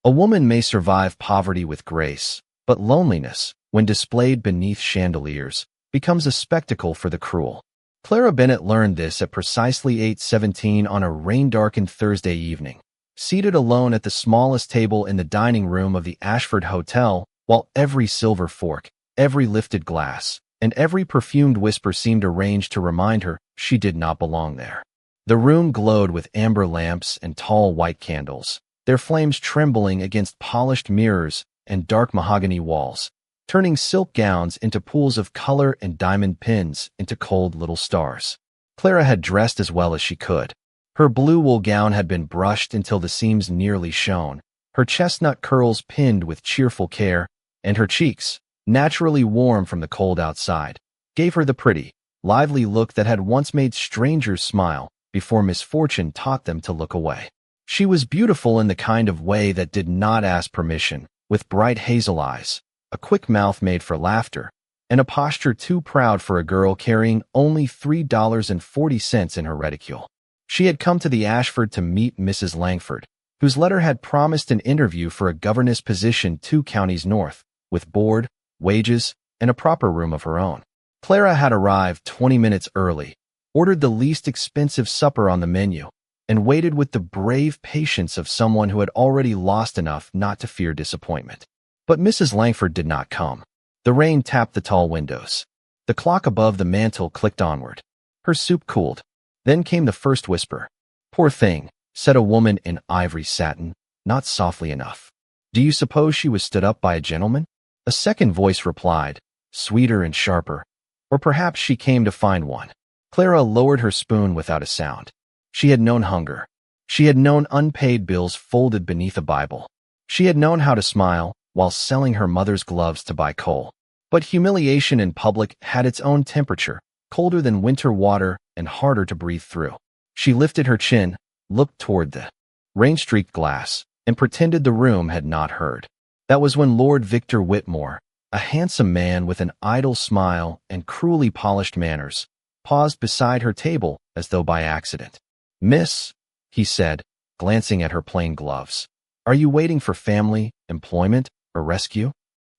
A woman may survive poverty with grace, but loneliness, when displayed beneath chandeliers, becomes a spectacle for the cruel. Clara Bennett learned this at precisely 8:17 on a rain-darkened Thursday evening. Seated alone at the smallest table in the dining room of the Ashford Hotel, while every silver fork, every lifted glass, and every perfumed whisper seemed arranged to remind her she did not belong there. The room glowed with amber lamps and tall white candles, their flames trembling against polished mirrors and dark mahogany walls, turning silk gowns into pools of color and diamond pins into cold little stars. Clara had dressed as well as she could. Her blue wool gown had been brushed until the seams nearly shone, her chestnut curls pinned with cheerful care, and her cheeks, naturally warm from the cold outside, gave her the pretty, lively look that had once made strangers smile before misfortune taught them to look away. She was beautiful in the kind of way that did not ask permission, with bright hazel eyes, a quick mouth made for laughter, and a posture too proud for a girl carrying only $3.40 in her reticule. She had come to the Ashford to meet Mrs. Langford, whose letter had promised an interview for a governess position 2 counties north, with board, wages, and a proper room of her own. Clara had arrived 20 minutes early, ordered the least expensive supper on the menu, and waited with the brave patience of someone who had already lost enough not to fear disappointment. But Mrs. Langford did not come. The rain tapped the tall windows. The clock above the mantel clicked onward. Her soup cooled. Then came the first whisper. "Poor thing," said a woman in ivory satin, not softly enough. "Do you suppose she was stood up by a gentleman?" A second voice replied, sweeter and sharper. "Or perhaps she came to find one." Clara lowered her spoon without a sound. She had known hunger. She had known unpaid bills folded beneath a Bible. She had known how to smile while selling her mother's gloves to buy coal. But humiliation in public had its own temperature, colder than winter water and harder to breathe through. She lifted her chin, looked toward the rain-streaked glass, and pretended the room had not heard. That was when Lord Victor Whitmore, a handsome man with an idle smile and cruelly polished manners, paused beside her table as though by accident. "Miss," he said, glancing at her plain gloves, "are you waiting for family, employment, or rescue?"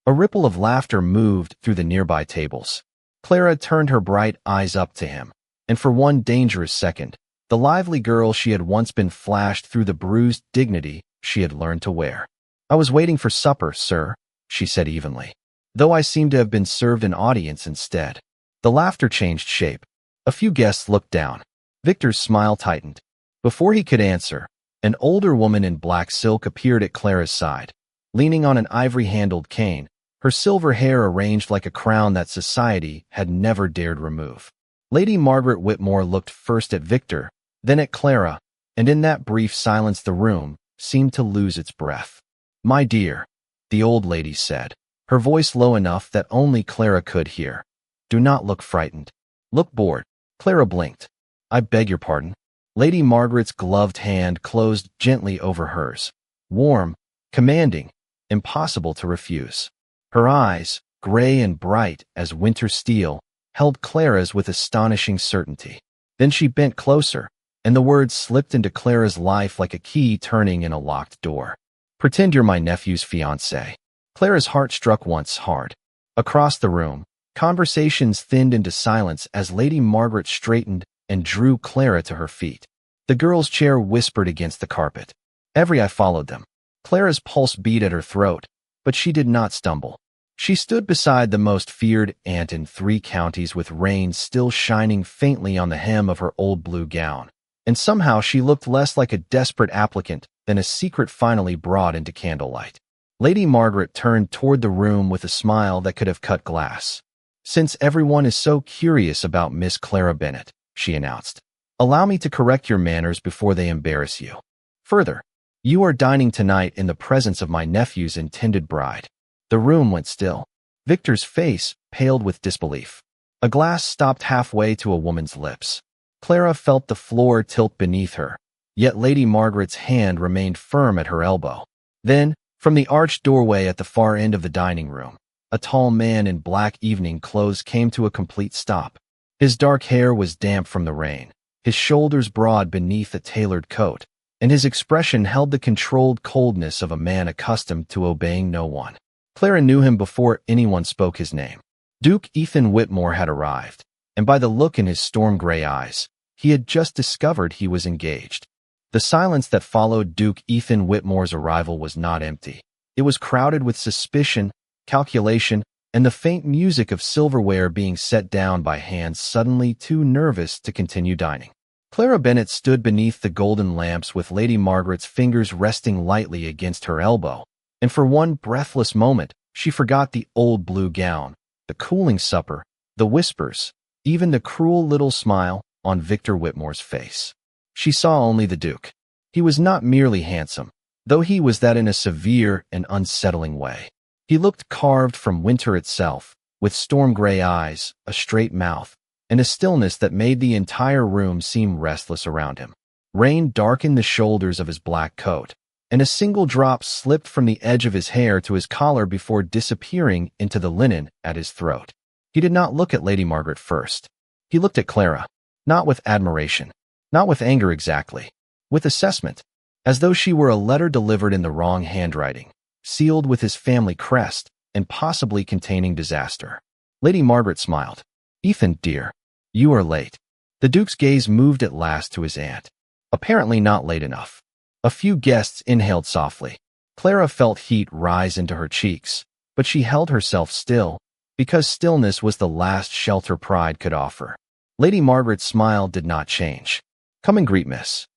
A ripple of laughter moved through the nearby tables. Clara turned her bright eyes up to him, and for one dangerous second, the lively girl she had once been flashed through the bruised dignity she had learned to wear. "I was waiting for supper, sir," she said evenly, though I seem to have been served an audience instead. The laughter changed shape. A few guests looked down. Victor's smile tightened. Before he could answer, an older woman in black silk appeared at Clara's side, leaning on an ivory-handled cane, her silver hair arranged like a crown that society had never dared remove. Lady Margaret Whitmore looked first at Victor, then at Clara, and in that brief silence the room seemed to lose its breath. "My dear," the old lady said, her voice low enough that only Clara could hear, "do not look frightened. Look bored." Clara blinked. "I beg your pardon." Lady Margaret's gloved hand closed gently over hers, warm, commanding, impossible to refuse. Her eyes, gray and bright as winter steel, held Clara's with astonishing certainty. Then she bent closer, and the words slipped into Clara's life like a key turning in a locked door. "Pretend you're my nephew's fiancée." Clara's heart struck once hard. Across the room, conversations thinned into silence as Lady Margaret straightened and drew Clara to her feet. The girl's chair whispered against the carpet. I followed them. Clara's pulse beat at her throat, but she did not stumble. She stood beside the most feared aunt in 3 counties with rain still shining faintly on the hem of her old blue gown, and somehow she looked less like a desperate applicant than a secret finally brought into candlelight. Lady Margaret turned toward the room with a smile that could have cut glass. "Since everyone is so curious about Miss Clara Bennett," she announced, "allow me to correct your manners before they embarrass you. Further, you are dining tonight in the presence of my nephew's intended bride." The room went still. Victor's face paled with disbelief. A glass stopped halfway to a woman's lips. Clara felt the floor tilt beneath her, yet Lady Margaret's hand remained firm at her elbow. Then, from the arched doorway at the far end of the dining room, a tall man in black evening clothes came to a complete stop. His dark hair was damp from the rain, his shoulders broad beneath a tailored coat, and his expression held the controlled coldness of a man accustomed to obeying no one. Clara knew him before anyone spoke his name. Duke Ethan Whitmore had arrived, and by the look in his storm-gray eyes, he had just discovered he was engaged. The silence that followed Duke Ethan Whitmore's arrival was not empty. It was crowded with suspicion, calculation, and the faint music of silverware being set down by hands suddenly too nervous to continue dining. Clara Bennet stood beneath the golden lamps with Lady Margaret's fingers resting lightly against her elbow, and for one breathless moment, she forgot the old blue gown, the cooling supper, the whispers, even the cruel little smile on Victor Whitmore's face. She saw only the Duke. He was not merely handsome, though he was that in a severe and unsettling way. He looked carved from winter itself, with storm-gray eyes, a straight mouth, and a stillness that made the entire room seem restless around him. Rain darkened the shoulders of his black coat, and a single drop slipped from the edge of his hair to his collar before disappearing into the linen at his throat. He did not look at Lady Margaret first. He looked at Clara, not with admiration, not with anger exactly, with assessment, as though she were a letter delivered in the wrong handwriting, sealed with his family crest, and possibly containing disaster. Lady Margaret smiled. "Ethan, dear, you are late." The Duke's gaze moved at last to his aunt. Apparently not late enough. A few guests inhaled softly. Clara felt heat rise into her cheeks, but she held herself still, because stillness was the last shelter pride could offer. Lady Margaret's smile did not change. "Come and greet Miss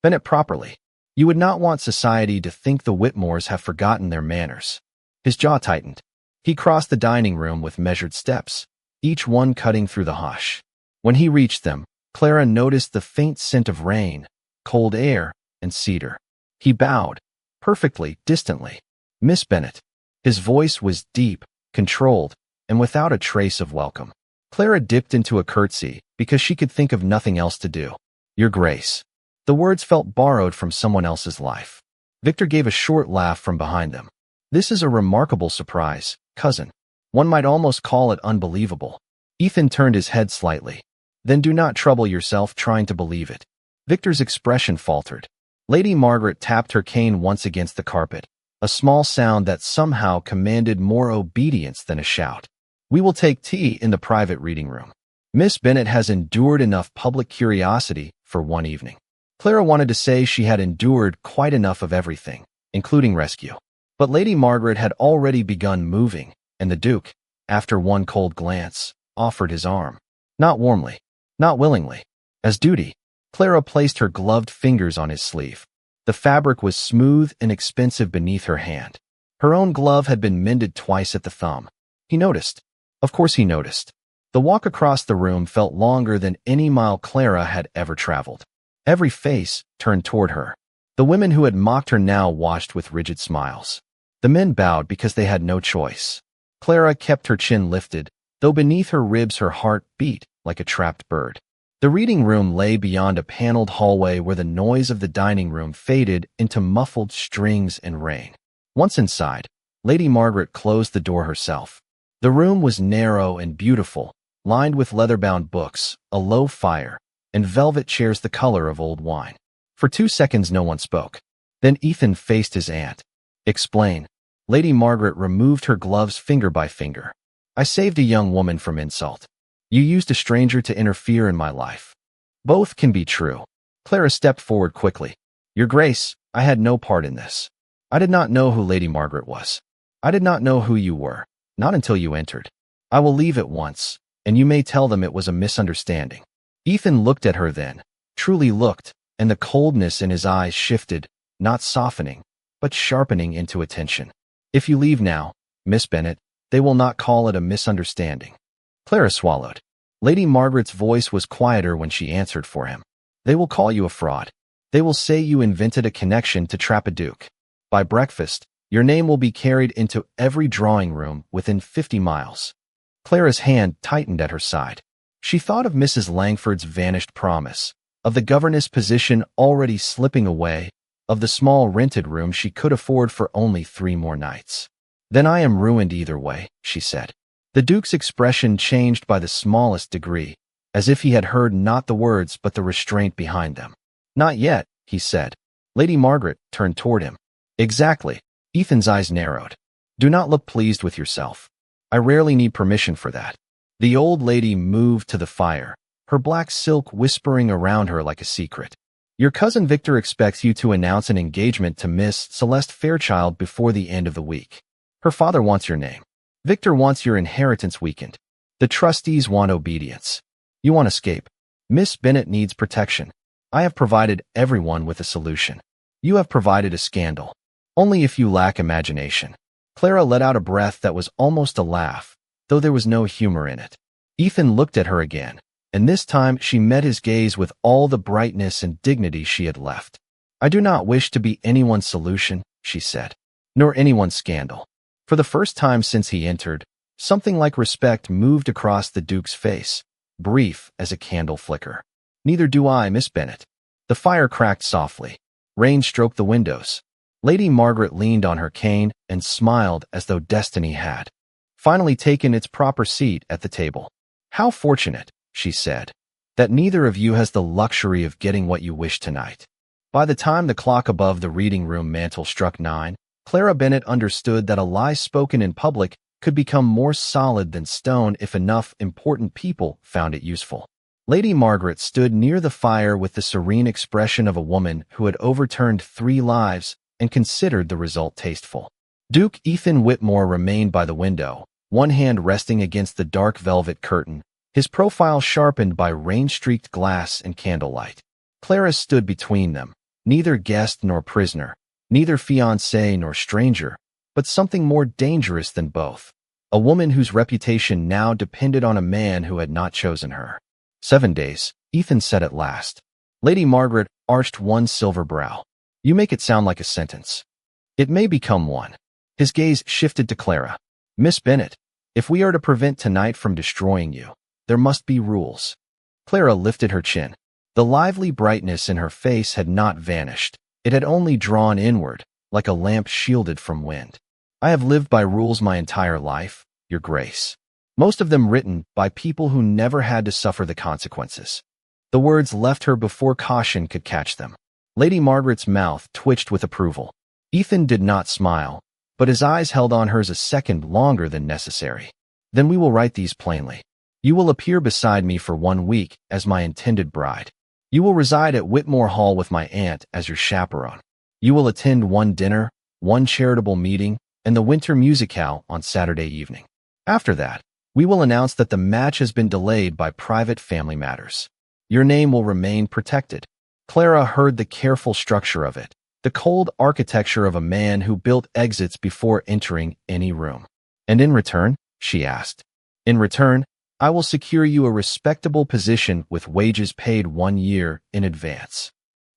Bennet properly. You would not want society to think the Whitmores have forgotten their manners." His jaw tightened. He crossed the dining room with measured steps, each one cutting through the hush. When he reached them, Clara noticed the faint scent of rain, cold air, and cedar. He bowed, perfectly, distantly. "Miss Bennet." His voice was deep, controlled, and without a trace of welcome. Clara dipped into a curtsy because she could think of nothing else to do. "Your Grace." The words felt borrowed from someone else's life. Victor gave a short laugh from behind them. "This is a remarkable surprise, cousin. One might almost call it unbelievable." Ethan turned his head slightly. "Then do not trouble yourself trying to believe it." Victor's expression faltered. Lady Margaret tapped her cane once against the carpet, a small sound that somehow commanded more obedience than a shout. "We will take tea in the private reading room. Miss Bennet has endured enough public curiosity for one evening." Clara wanted to say she had endured quite enough of everything, including rescue. But Lady Margaret had already begun moving, and the Duke, after one cold glance, offered his arm. Not warmly, not willingly. As duty, Clara placed her gloved fingers on his sleeve. The fabric was smooth and expensive beneath her hand. Her own glove had been mended twice at the thumb. He noticed. Of course he noticed. The walk across the room felt longer than any mile Clara had ever traveled. Every face turned toward her. The women who had mocked her now watched with rigid smiles. The men bowed because they had no choice. Clara kept her chin lifted, though beneath her ribs her heart beat like a trapped bird. The reading room lay beyond a paneled hallway where the noise of the dining room faded into muffled strings and rain. Once inside, Lady Margaret closed the door herself. The room was narrow and beautiful, lined with leather-bound books, a low fire, and velvet chairs the color of old wine. For 2 seconds no one spoke. Then Ethan faced his aunt. "Explain." Lady Margaret removed her gloves finger by finger. "I saved a young woman from insult. You used a stranger to interfere in my life." "Both can be true." Clara stepped forward quickly. "Your Grace, I had no part in this. I did not know who Lady Margaret was. I did not know who you were, not until you entered. I will leave at once, and you may tell them it was a misunderstanding." Ethan looked at her then, truly looked, and the coldness in his eyes shifted, not softening, but sharpening into attention. "If you leave now, Miss Bennet, they will not call it a misunderstanding." Clara swallowed. Lady Margaret's voice was quieter when she answered for him. "They will call you a fraud. They will say you invented a connection to trap a duke. By breakfast, your name will be carried into every drawing room within 50 miles. Clara's hand tightened at her side. She thought of Mrs. Langford's vanished promise, of the governess position already slipping away, of the small rented room she could afford for only 3 more nights. "Then I am ruined either way," she said. The Duke's expression changed by the smallest degree, as if he had heard not the words but the restraint behind them. "Not yet," he said. Lady Margaret turned toward him. Exactly. Ethan's eyes narrowed. Do not look pleased with yourself. I rarely need permission for that. The old lady moved to the fire, her black silk whispering around her like a secret. Your cousin Victor expects you to announce an engagement to Miss Celeste Fairchild before the end of the week. Her father wants your name. Victor wants your inheritance weakened. The trustees want obedience. You want escape. Miss Bennet needs protection. I have provided everyone with a solution. You have provided a scandal. Only if you lack imagination. Clara let out a breath that was almost a laugh, though there was no humor in it. Ethan looked at her again, and this time she met his gaze with all the brightness and dignity she had left. I do not wish to be anyone's solution, she said, nor anyone's scandal. For the first time since he entered, something like respect moved across the Duke's face, brief as a candle flicker. Neither do I, Miss Bennet. The fire cracked softly. Rain stroked the windows. Lady Margaret leaned on her cane and smiled as though destiny had finally taken its proper seat at the table. How fortunate, she said, that neither of you has the luxury of getting what you wish tonight. By the time the clock above the reading room mantel struck 9, Clara Bennet understood that a lie spoken in public could become more solid than stone if enough important people found it useful. Lady Margaret stood near the fire with the serene expression of a woman who had overturned 3 lives and considered the result tasteful. Duke Ethan Whitmore remained by the window, one hand resting against the dark velvet curtain, his profile sharpened by rain-streaked glass and candlelight. Clara stood between them, neither guest nor prisoner, neither fiancé nor stranger, but something more dangerous than both, a woman whose reputation now depended on a man who had not chosen her. 7 days, Ethan said at last. Lady Margaret arched one silver brow. You make it sound like a sentence. It may become one. His gaze shifted to Clara. Miss Bennet, if we are to prevent tonight from destroying you, there must be rules. Clara lifted her chin. The lively brightness in her face had not vanished. It had only drawn inward, like a lamp shielded from wind. I have lived by rules my entire life, Your Grace. Most of them written by people who never had to suffer the consequences. The words left her before caution could catch them. Lady Margaret's mouth twitched with approval. Ethan did not smile, but his eyes held on hers a second longer than necessary. Then we will write these plainly. You will appear beside me for 1 week as my intended bride. You will reside at Whitmore Hall with my aunt as your chaperone. You will attend 1 dinner, 1 charitable meeting, and the winter musicale on Saturday evening. After that, we will announce that the match has been delayed by private family matters. Your name will remain protected. Clara heard the careful structure of it, the cold architecture of a man who built exits before entering any room. And in return, she asked. In return, I will secure you a respectable position with wages paid 1 year in advance.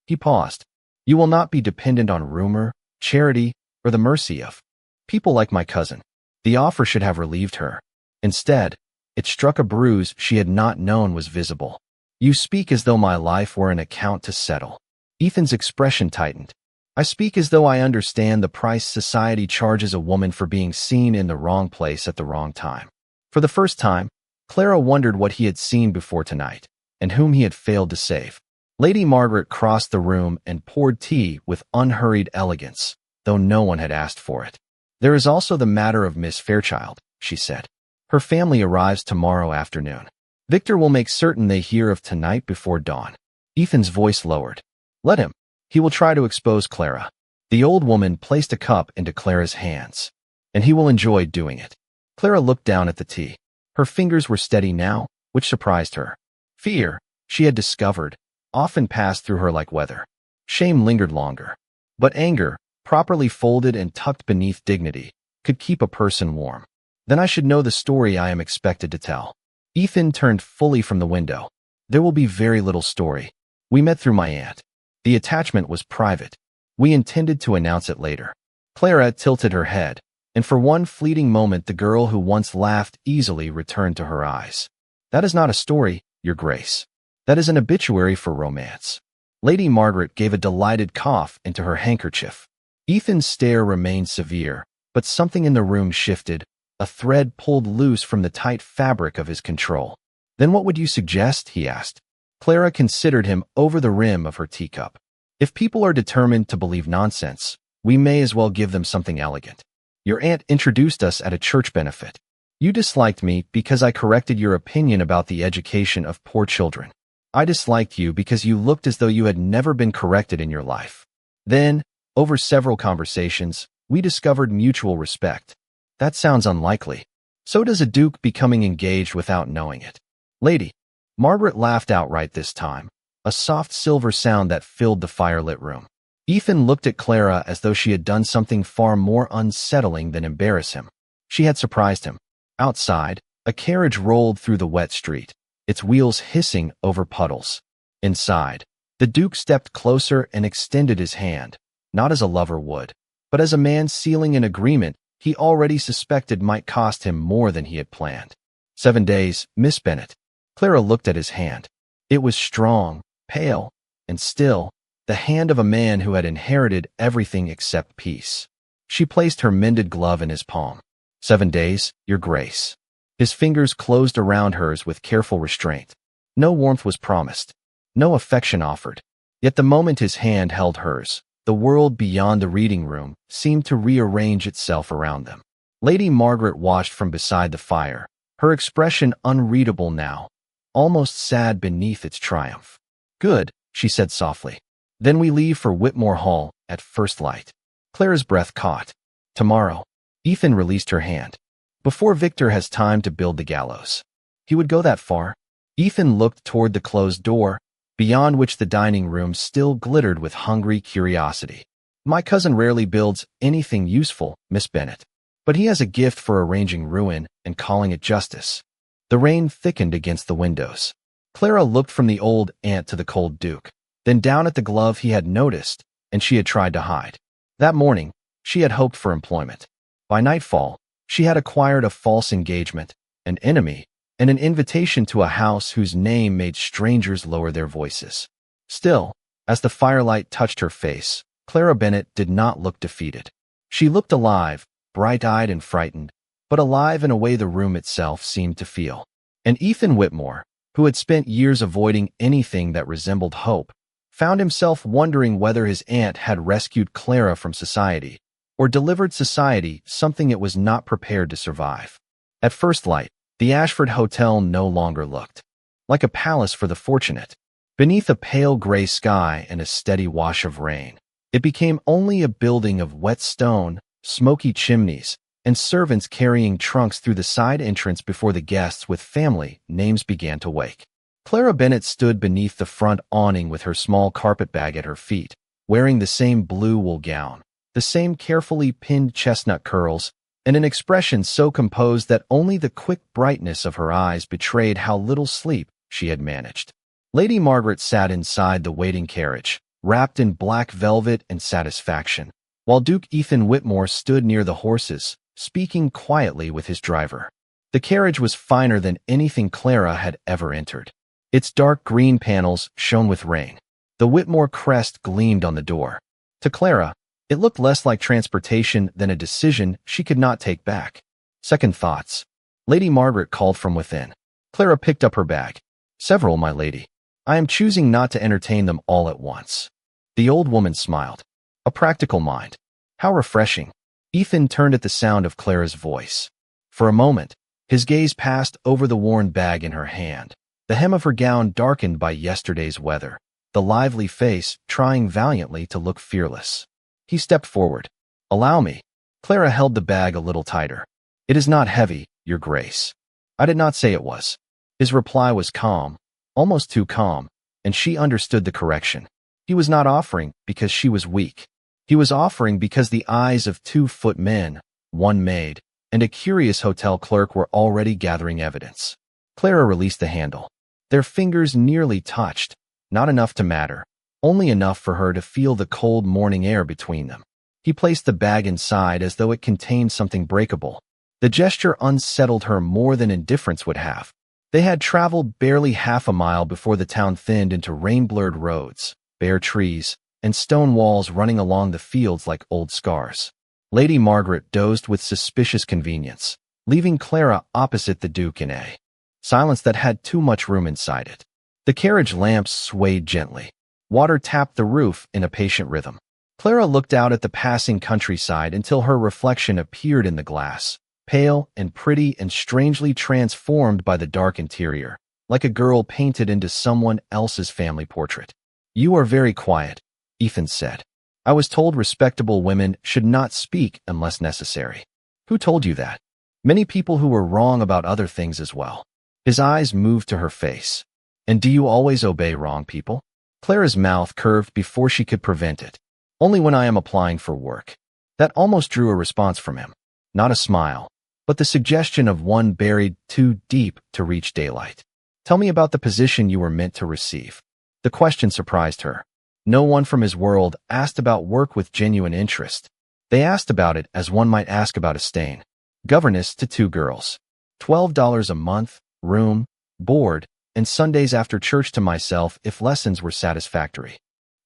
He paused. You will not be dependent on rumor, charity, or the mercy of people like my cousin. The offer should have relieved her. Instead, it struck a bruise she had not known was visible. You speak as though my life were an account to settle. Ethan's expression tightened. I speak as though I understand the price society charges a woman for being seen in the wrong place at the wrong time. For the first time, Clara wondered what he had seen before tonight, and whom he had failed to save. Lady Margaret crossed the room and poured tea with unhurried elegance, though no one had asked for it. There is also the matter of Miss Fairchild, she said. Her family arrives tomorrow afternoon. Victor will make certain they hear of tonight before dawn. Ethan's voice lowered. Let him. He will try to expose Clara. The old woman placed a cup into Clara's hands, and he will enjoy doing it. Clara looked down at the tea. Her fingers were steady now, which surprised her. Fear, she had discovered, often passed through her like weather. Shame lingered longer. But anger, properly folded and tucked beneath dignity, could keep a person warm. Then I should know the story I am expected to tell. Ethan turned fully from the window. There will be very little story. We met through my aunt. The attachment was private. We intended to announce it later. Clara tilted her head, and for one fleeting moment the girl who once laughed easily returned to her eyes. That is not a story, Your Grace. That is an obituary for romance. Lady Margaret gave a delighted cough into her handkerchief. Ethan's stare remained severe, but something in the room shifted, a thread pulled loose from the tight fabric of his control. Then what would you suggest? He asked. Clara considered him over the rim of her teacup. If people are determined to believe nonsense, we may as well give them something elegant. Your aunt introduced us at a church benefit. You disliked me because I corrected your opinion about the education of poor children. I disliked you because you looked as though you had never been corrected in your life. Then, over several conversations, we discovered mutual respect. That sounds unlikely. So does a duke becoming engaged without knowing it. Lady. Margaret laughed outright this time, a soft silver sound that filled the firelit room. Ethan looked at Clara as though she had done something far more unsettling than embarrass him. She had surprised him. Outside, a carriage rolled through the wet street, its wheels hissing over puddles. Inside, the Duke stepped closer and extended his hand, not as a lover would, but as a man sealing an agreement he already suspected might cost him more than he had planned. 7 days, Miss Bennet. Clara looked at his hand. It was strong, pale, and still, the hand of a man who had inherited everything except peace. She placed her mended glove in his palm. 7 days, Your Grace. His fingers closed around hers with careful restraint. No warmth was promised. No affection offered. Yet the moment his hand held hers, the world beyond the reading room seemed to rearrange itself around them. Lady Margaret watched from beside the fire, her expression unreadable now, almost sad beneath its triumph. Good, she said softly. Then we leave for Whitmore Hall at first light. Clara's breath caught. Tomorrow. Ethan released her hand. Before Victor has time to build the gallows. He would go that far. Ethan looked toward the closed door, beyond which the dining room still glittered with hungry curiosity. My cousin rarely builds anything useful, Miss Bennet, but he has a gift for arranging ruin and calling it justice. The rain thickened against the windows. Clara looked from the old aunt to the cold Duke, then down at the glove he had noticed and she had tried to hide. That morning, she had hoped for employment. By nightfall, she had acquired a false engagement, an enemy, and an invitation to a house whose name made strangers lower their voices. Still, as the firelight touched her face, Clara Bennet did not look defeated. She looked alive, bright-eyed and frightened, but alive in a way the room itself seemed to feel. And Ethan Whitmore, who had spent years avoiding anything that resembled hope, found himself wondering whether his aunt had rescued Clara from society, or delivered society something it was not prepared to survive. At first light, the Ashford Hotel no longer looked like a palace for the fortunate. Beneath a pale gray sky and a steady wash of rain, it became only a building of wet stone, smoky chimneys, and servants carrying trunks through the side entrance before the guests with family names began to wake. Clara Bennet stood beneath the front awning with her small carpetbag at her feet, wearing the same blue wool gown, the same carefully pinned chestnut curls, and an expression so composed that only the quick brightness of her eyes betrayed how little sleep she had managed. Lady Margaret sat inside the waiting carriage, wrapped in black velvet and satisfaction, while Duke Ethan Whitmore stood near the horses, speaking quietly with his driver. The carriage was finer than anything Clara had ever entered. Its dark green panels shone with rain. The Whitmore crest gleamed on the door. To Clara, it looked less like transportation than a decision she could not take back. Second thoughts. Lady Margaret called from within. Clara picked up her bag. Several, my lady. I am choosing not to entertain them all at once. The old woman smiled. A practical mind. How refreshing. Ethan turned at the sound of Clara's voice. For a moment, his gaze passed over the worn bag in her hand, the hem of her gown darkened by yesterday's weather, the lively face trying valiantly to look fearless. He stepped forward. Allow me. Clara held the bag a little tighter. It is not heavy, Your Grace. I did not say it was. His reply was calm, almost too calm, and she understood the correction. He was not offering because she was weak. He was offering because the eyes of 2 footmen, 1 maid, and a curious hotel clerk were already gathering evidence. Clara released the handle. Their fingers nearly touched, not enough to matter, only enough for her to feel the cold morning air between them. He placed the bag inside as though it contained something breakable. The gesture unsettled her more than indifference would have. They had traveled barely half a mile before the town thinned into rain-blurred roads, bare trees, and stone walls running along the fields like old scars. Lady Margaret dozed with suspicious convenience, leaving Clara opposite the Duke in a silence that had too much room inside it. The carriage lamps swayed gently. Water tapped the roof in a patient rhythm. Clara looked out at the passing countryside until her reflection appeared in the glass, pale and pretty and strangely transformed by the dark interior, like a girl painted into someone else's family portrait. "You are very quiet," Ethan said. "I was told respectable women should not speak unless necessary." "Who told you that?" "Many people who were wrong about other things as well." His eyes moved to her face. "And do you always obey wrong people?" Clara's mouth curved before she could prevent it. "Only when I am applying for work." That almost drew a response from him. Not a smile, but the suggestion of one buried too deep to reach daylight. "Tell me about the position you were meant to receive." The question surprised her. No one from his world asked about work with genuine interest. They asked about it as one might ask about a stain. Governess to 2 girls. $12 a month, room, board, and Sundays after church to myself if lessons were satisfactory.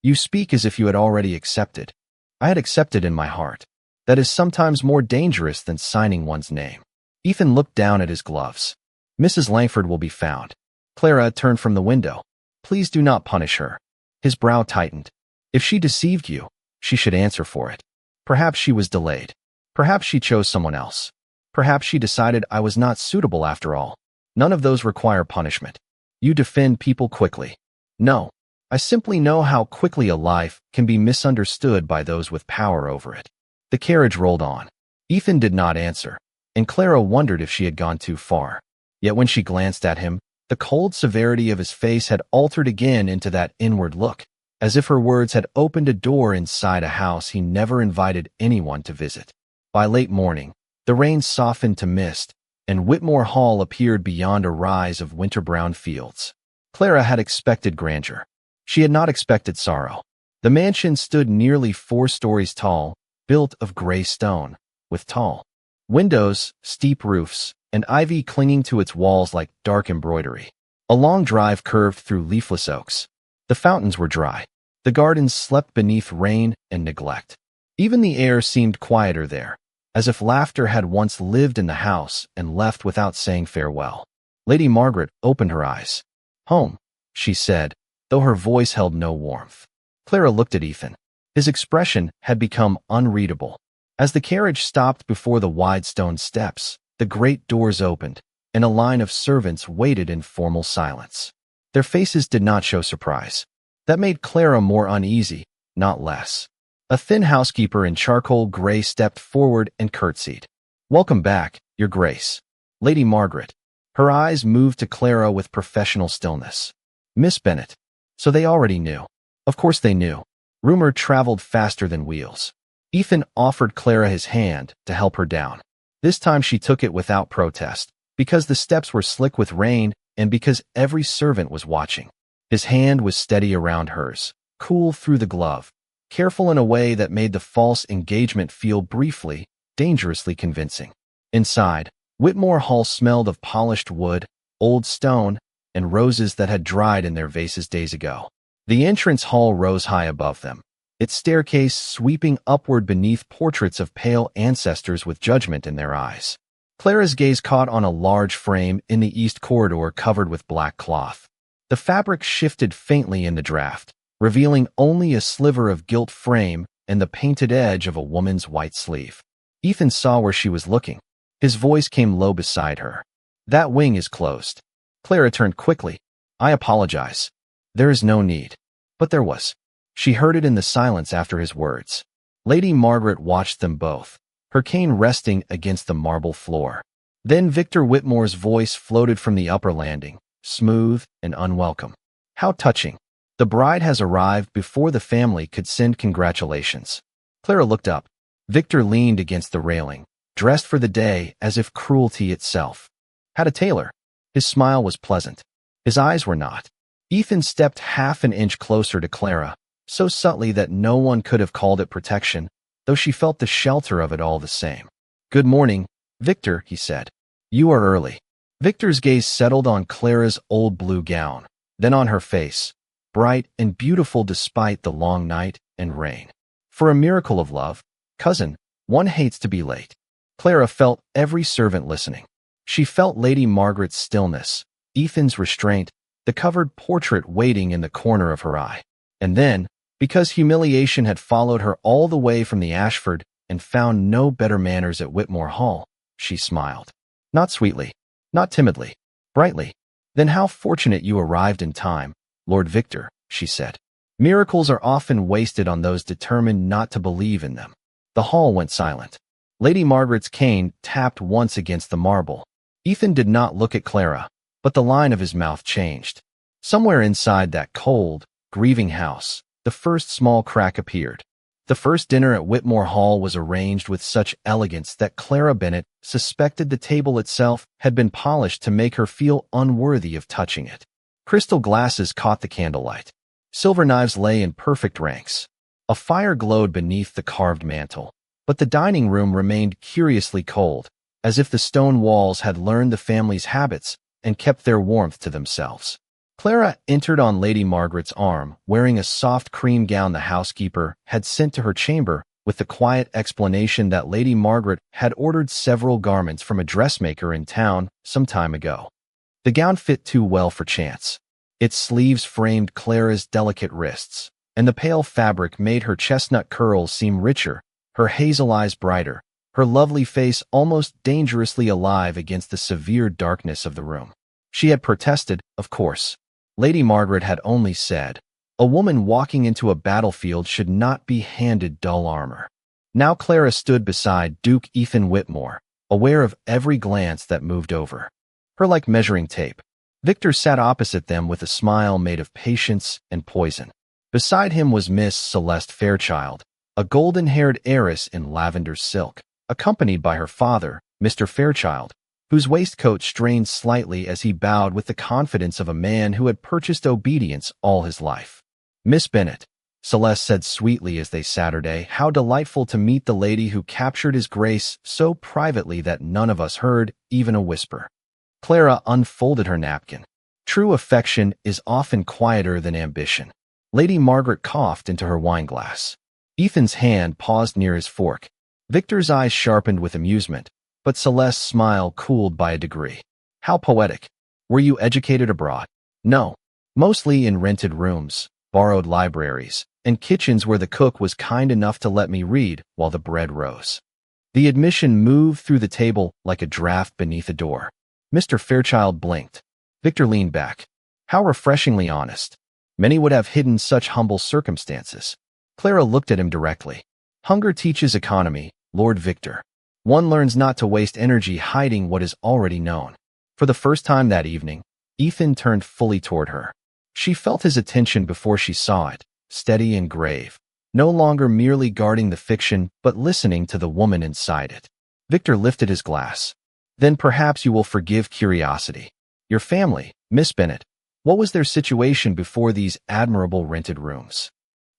"You speak as if you had already accepted." "I had accepted in my heart. That is sometimes more dangerous than signing one's name." Ethan looked down at his gloves. "Mrs. Langford will be found." Clara turned from the window. "Please do not punish her." His brow tightened. "If she deceived you, she should answer for it. Perhaps she was delayed. Perhaps she chose someone else. Perhaps she decided I was not suitable after all. None of those require punishment." "You defend people quickly." "No. I simply know how quickly a life can be misunderstood by those with power over it." The carriage rolled on. Ethan did not answer, and Clara wondered if she had gone too far. Yet when she glanced at him, the cold severity of his face had altered again into that inward look, as if her words had opened a door inside a house he never invited anyone to visit. By late morning, the rain softened to mist, and Whitmore Hall appeared beyond a rise of winter-brown fields. Clara had expected grandeur. She had not expected sorrow. The mansion stood nearly 4 stories tall, built of gray stone, with tall windows, steep roofs, and ivy clinging to its walls like dark embroidery. A long drive curved through leafless oaks. The fountains were dry. The gardens slept beneath rain and neglect. Even the air seemed quieter there, as if laughter had once lived in the house and left without saying farewell. Lady Margaret opened her eyes. "Home," she said, though her voice held no warmth. Clara looked at Ethan. His expression had become unreadable. As the carriage stopped before the wide stone steps, the great doors opened, and a line of servants waited in formal silence. Their faces did not show surprise. That made Clara more uneasy, not less. A thin housekeeper in charcoal gray stepped forward and curtsied. "Welcome back, Your Grace." Lady Margaret. Her eyes moved to Clara with professional stillness. "Miss Bennet." So they already knew. Of course they knew. Rumor traveled faster than wheels. Ethan offered Clara his hand to help her down. This time she took it without protest, because the steps were slick with rain and because every servant was watching. His hand was steady around hers, cool through the glove, careful in a way that made the false engagement feel briefly, dangerously convincing. Inside, Whitmore Hall smelled of polished wood, old stone, and roses that had dried in their vases days ago. The entrance hall rose high above them, its staircase sweeping upward beneath portraits of pale ancestors with judgment in their eyes. Clara's gaze caught on a large frame in the east corridor covered with black cloth. The fabric shifted faintly in the draft, revealing only a sliver of gilt frame and the painted edge of a woman's white sleeve. Ethan saw where she was looking. His voice came low beside her. "That wing is closed." Clara turned quickly. "I apologize." "There is no need." But there was. She heard it in the silence after his words. Lady Margaret watched them both, her cane resting against the marble floor. Then Victor Whitmore's voice floated from the upper landing, smooth and unwelcome. "How touching. The bride has arrived before the family could send congratulations." Clara looked up. Victor leaned against the railing, dressed for the day as if cruelty itself. "Had a tailor." His smile was pleasant. His eyes were not. Ethan stepped half an inch closer to Clara, so subtly that no one could have called it protection, though she felt the shelter of it all the same. "Good morning, Victor," he said. "You are early." Victor's gaze settled on Clara's old blue gown, then on her face, bright and beautiful despite the long night and rain. "For a miracle of love, cousin, one hates to be late." Clara felt every servant listening. She felt Lady Margaret's stillness, Ethan's restraint, the covered portrait waiting in the corner of her eye. And then, because humiliation had followed her all the way from the Ashford and found no better manners at Whitmore Hall, she smiled. Not sweetly, not timidly, brightly. Then how fortunate you arrived in time, Lord Victor, she said. Miracles are often wasted on those determined not to believe in them. The hall went silent. Lady Margaret's cane tapped once against the marble. Ethan did not look at Clara, but the line of his mouth changed. Somewhere inside that cold, grieving house, the first small crack appeared. The first dinner at Whitmore Hall was arranged with such elegance that Clara Bennet suspected the table itself had been polished to make her feel unworthy of touching it. Crystal glasses caught the candlelight. Silver knives lay in perfect ranks. A fire glowed beneath the carved mantel, but the dining room remained curiously cold, as if the stone walls had learned the family's habits and kept their warmth to themselves. Clara entered on Lady Margaret's arm, wearing a soft cream gown the housekeeper had sent to her chamber, with the quiet explanation that Lady Margaret had ordered several garments from a dressmaker in town some time ago. The gown fit too well for chance. Its sleeves framed Clara's delicate wrists, and the pale fabric made her chestnut curls seem richer, her hazel eyes brighter, her lovely face almost dangerously alive against the severe darkness of the room. She had protested, of course. Lady Margaret had only said, a woman walking into a battlefield should not be handed dull armor. Now Clara stood beside Duke Ethan Whitmore, aware of every glance that moved over her like measuring tape. Victor sat opposite them with a smile made of patience and poison. Beside him was Miss Celeste Fairchild, a golden-haired heiress in lavender silk, accompanied by her father, Mr. Fairchild, whose waistcoat strained slightly as he bowed with the confidence of a man who had purchased obedience all his life. Miss Bennet, Celeste said sweetly as they Saturday, how delightful to meet the lady who captured his grace so privately that none of us heard even a whisper. Clara unfolded her napkin. True affection is often quieter than ambition. Lady Margaret coughed into her wineglass. Ethan's hand paused near his fork. Victor's eyes sharpened with amusement, but Celeste's smile cooled by a degree. How poetic. Were you educated abroad? No. Mostly in rented rooms, borrowed libraries, and kitchens where the cook was kind enough to let me read while the bread rose. The admission moved through the table like a draft beneath a door. Mr. Fairchild blinked. Victor leaned back. How refreshingly honest. Many would have hidden such humble circumstances. Clara looked at him directly. Hunger teaches economy, Lord Victor. One learns not to waste energy hiding what is already known. For the first time that evening, Ethan turned fully toward her. She felt his attention before she saw it, steady and grave, no longer merely guarding the fiction but listening to the woman inside it. Victor lifted his glass. Then perhaps you will forgive curiosity. Your family, Miss Bennet, what was their situation before these admirable rented rooms?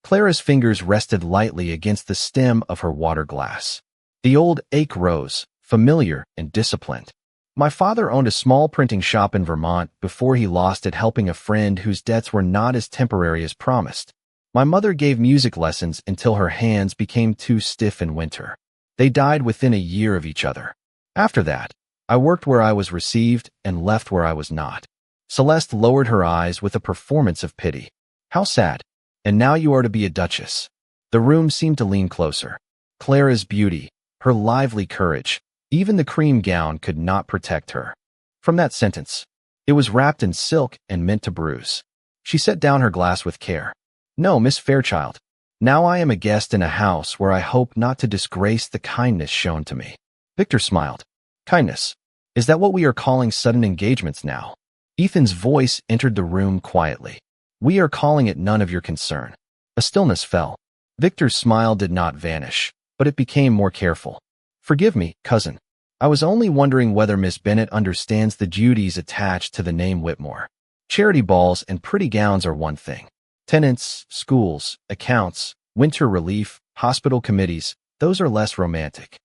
Clara's fingers rested lightly against the stem of her water glass. The old ache rose, familiar and disciplined. My father owned a small printing shop in Vermont before he lost it helping a friend whose debts were not as temporary as promised. My mother gave music lessons until her hands became too stiff in winter. They died within a year of each other. After that, I worked where I was received and left where I was not. Celeste lowered her eyes with a performance of pity. How sad. And now you are to be a duchess. The room seemed to lean closer. Clara's beauty, her lively courage, even the cream gown could not protect her. From that sentence, it was wrapped in silk and meant to bruise. She set down her glass with care. No, Miss Fairchild. Now I am a guest in a house where I hope not to disgrace the kindness shown to me. Victor smiled. Kindness. Is that what we are calling sudden engagements now? Ethan's voice entered the room quietly. We are calling it none of your concern. A stillness fell. Victor's smile did not vanish, but it became more careful. Forgive me, cousin. I was only wondering whether Miss Bennet understands the duties attached to the name Whitmore. Charity balls and pretty gowns are one thing. Tenants, schools, accounts, winter relief, hospital committees, those are less romantic.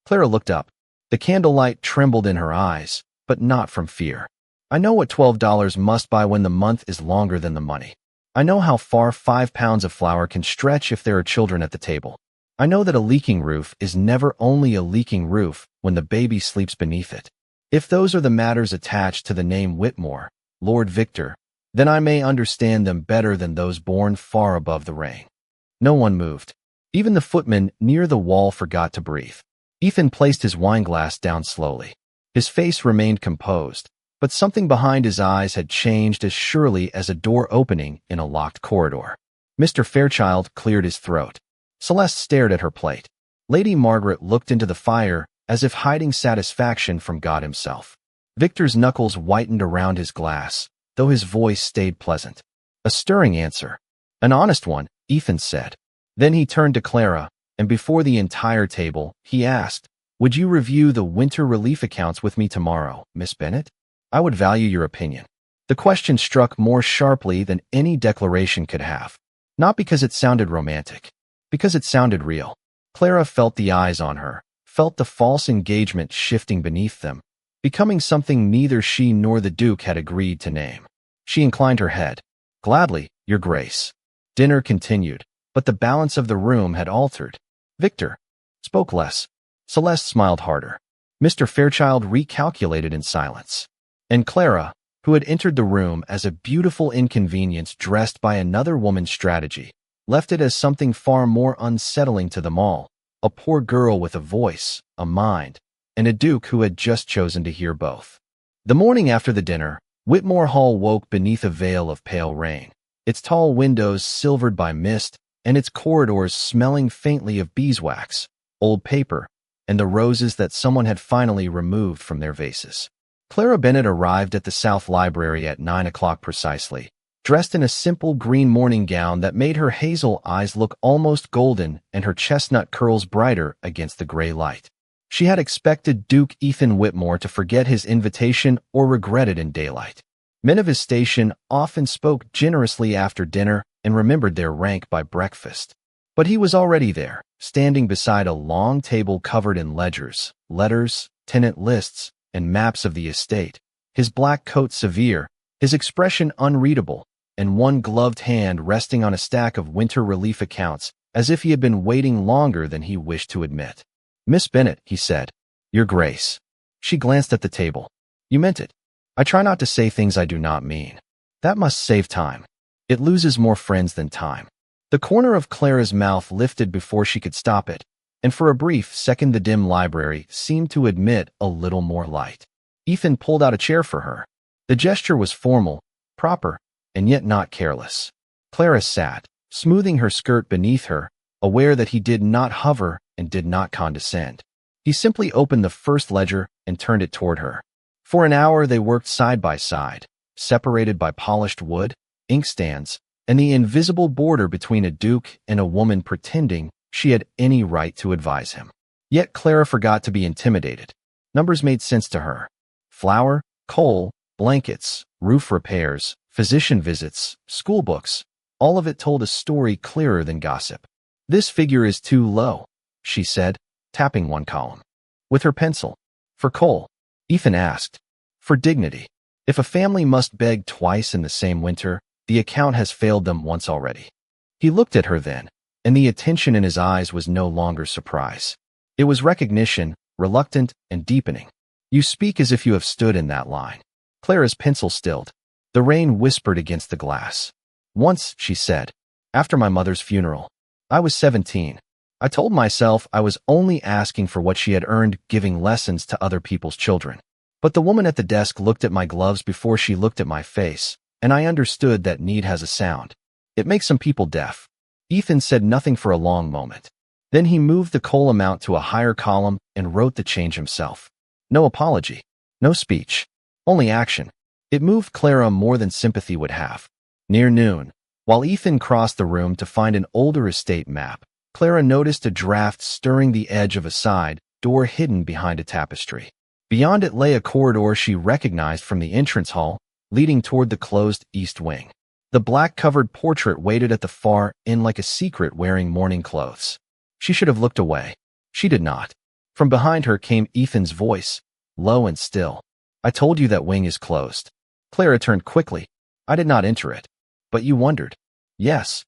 Clara looked up. The candlelight trembled in her eyes, but not from fear. I know what $12 must buy when the month is longer than the money. I know how far 5 pounds of flour can stretch if there are children at the table. I know that a leaking roof is never only a leaking roof when the baby sleeps beneath it. If those are the matters attached to the name Whitmore, Lord Victor, Then I may understand them better than those born far above the rain. No one moved. Even the footman near the wall forgot to breathe. Ethan placed his wineglass down slowly. His face remained composed, but something behind his eyes had changed as surely as a door opening in a locked corridor. Mr. Fairchild cleared his throat. Celeste stared at her plate. Lady Margaret looked into the fire as if hiding satisfaction from God himself. Victor's knuckles whitened around his glass, though his voice stayed pleasant. A stirring answer. An honest one, Ethan said. Then he turned to Clara, and before the entire table, he asked, "Would you review the winter relief accounts with me tomorrow, Miss Bennet? I would value your opinion." The question struck more sharply than any declaration could have. Not because it sounded romantic, because it sounded real. Clara felt the eyes on her, felt the false engagement shifting beneath them, becoming something neither she nor the Duke had agreed to name. She inclined her head. "Gladly, Your Grace." Dinner continued, but the balance of the room had altered. Victor spoke less. Celeste smiled harder. Mr. Fairchild recalculated in silence. And Clara, who had entered the room as a beautiful inconvenience dressed by another woman's strategy, left it as something far more unsettling to them all, a poor girl with a voice, a mind, and a Duke who had just chosen to hear both. The morning after the dinner, Whitmore Hall woke beneath a veil of pale rain, its tall windows silvered by mist, and its corridors smelling faintly of beeswax, old paper, and the roses that someone had finally removed from their vases. Clara Bennet arrived at the South Library at 9 o'clock precisely, dressed in a simple green morning gown that made her hazel eyes look almost golden and her chestnut curls brighter against the gray light. She had expected Duke Ethan Whitmore to forget his invitation or regret it in daylight. Men of his station often spoke generously after dinner and remembered their rank by breakfast. But he was already there, standing beside a long table covered in ledgers, letters, tenant lists, and maps of the estate, his black coat severe, his expression unreadable, and one gloved hand resting on a stack of winter relief accounts, as if he had been waiting longer than he wished to admit. "Miss Bennet," he said. "Your Grace." She glanced at the table. "You meant it. I try not to say things I do not mean. That must save time. It loses more friends than time." The corner of Clara's mouth lifted before she could stop it, and for a brief second the dim library seemed to admit a little more light. Ethan pulled out a chair for her. The gesture was formal, proper, and yet not careless. Clara sat, smoothing her skirt beneath her, aware that he did not hover and did not condescend. He simply opened the first ledger and turned it toward her. For an hour they worked side by side, separated by polished wood, inkstands, and the invisible border between a duke and a woman pretending she had any right to advise him. Yet Clara forgot to be intimidated. Numbers made sense to her. Flour, coal, blankets, roof repairs, physician visits, school books, all of it told a story clearer than gossip. "This figure is too low," she said, tapping one column with her pencil. "For coal?" Ethan asked. "For dignity. If a family must beg twice in the same winter, the account has failed them once already." He looked at her then, and the attention in his eyes was no longer surprise. It was recognition, reluctant and deepening. "You speak as if you have stood in that line." Clara's pencil stilled. The rain whispered against the glass. "Once," she said, "after my mother's funeral. I was 17. I told myself I was only asking for what she had earned giving lessons to other people's children. But the woman at the desk looked at my gloves before she looked at my face, and I understood that need has a sound. It makes some people deaf." Ethan said nothing for a long moment. Then he moved the coal amount to a higher column and wrote the change himself. No apology, no speech, only action. It moved Clara more than sympathy would have. Near noon, while Ethan crossed the room to find an older estate map, Clara noticed a draft stirring the edge of a side door hidden behind a tapestry. Beyond it lay a corridor she recognized from the entrance hall, leading toward the closed east wing. The black-covered portrait waited at the far end like a secret wearing mourning clothes. She should have looked away. She did not. From behind her came Ethan's voice, low and still. "I told you that wing is closed." Clara turned quickly. "I did not enter it." "But you wondered." "Yes."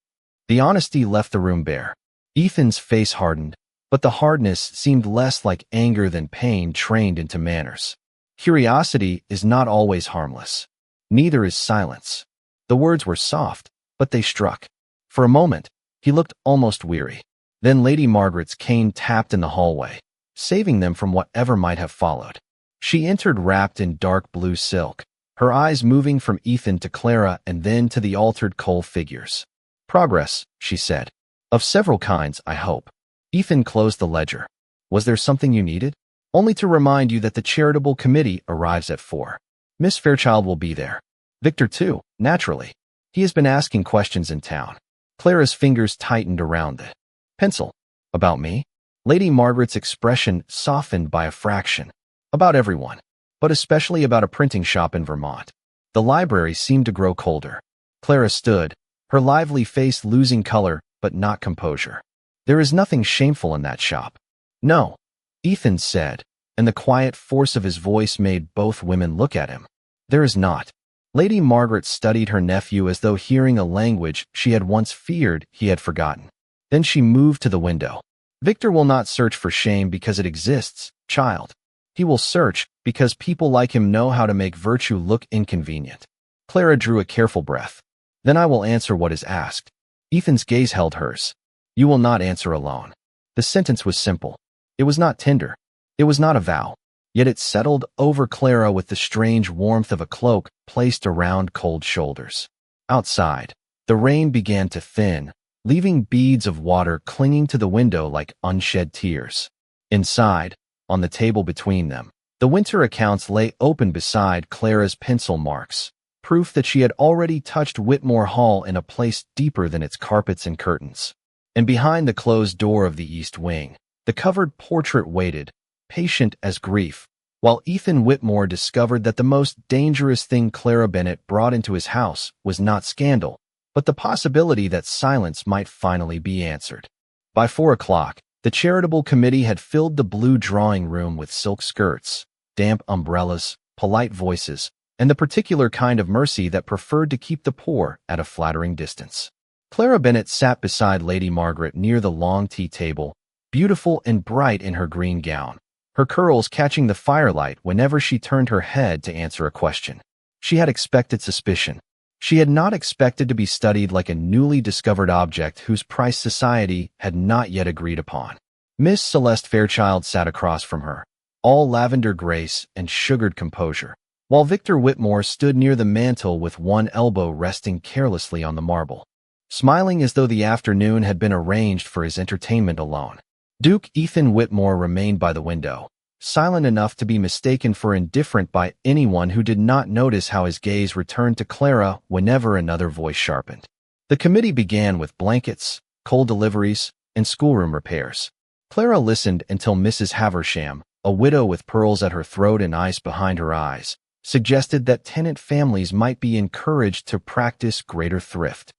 The honesty left the room bare. Ethan's face hardened, but the hardness seemed less like anger than pain trained into manners. Curiosity is not always harmless. Neither is silence. The words were soft, but they struck. For a moment, he looked almost weary. Then Lady Margaret's cane tapped in the hallway, saving them from whatever might have followed. She entered wrapped in dark blue silk, her eyes moving from Ethan to Clara and then to the altered coal figures. "Progress," she said. "Of several kinds, I hope." Ethan closed the ledger. "Was there something you needed?" "Only to remind you that the charitable committee arrives at 4. Miss Fairchild will be there. Victor too, naturally. He has been asking questions in town." Clara's fingers tightened around the pencil. "About me?" Lady Margaret's expression softened by a fraction. "About everyone, but especially about a printing shop in Vermont." The library seemed to grow colder. Clara stood, her lively face losing color but not composure. "There is nothing shameful in that shop." "No," Ethan said, and the quiet force of his voice made both women look at him. "There is not." Lady Margaret studied her nephew as though hearing a language she had once feared he had forgotten. Then she moved to the window. "Victor will not search for shame because it exists, child. He will search because people like him know how to make virtue look inconvenient." Clara drew a careful breath. "Then I will answer what is asked." Ethan's gaze held hers. "You will not answer alone." The sentence was simple. It was not tender. It was not a vow. Yet it settled over Clara with the strange warmth of a cloak placed around cold shoulders. Outside, the rain began to thin, leaving beads of water clinging to the window like unshed tears. Inside, on the table between them, the winter accounts lay open beside Clara's pencil marks, proof that she had already touched Whitmore Hall in a place deeper than its carpets and curtains. And behind the closed door of the east wing, the covered portrait waited, patient as grief, while Ethan Whitmore discovered that the most dangerous thing Clara Bennett brought into his house was not scandal, but the possibility that silence might finally be answered. By 4 o'clock, the charitable committee had filled the blue drawing room with silk skirts, damp umbrellas, polite voices, and the particular kind of mercy that preferred to keep the poor at a flattering distance. Clara Bennett sat beside Lady Margaret near the long tea table, beautiful and bright in her green gown, her curls catching the firelight whenever she turned her head to answer a question. She had expected suspicion. She had not expected to be studied like a newly discovered object whose price society had not yet agreed upon. Miss Celeste Fairchild sat across from her, all lavender grace and sugared composure, while Victor Whitmore stood near the mantel with one elbow resting carelessly on the marble, smiling as though the afternoon had been arranged for his entertainment alone. Duke Ethan Whitmore remained by the window, silent enough to be mistaken for indifferent by anyone who did not notice how his gaze returned to Clara whenever another voice sharpened. The committee began with blankets, coal deliveries, and schoolroom repairs. Clara listened until Mrs. Haversham, a widow with pearls at her throat and ice behind her eyes, suggested that tenant families might be encouraged to practice greater thrift.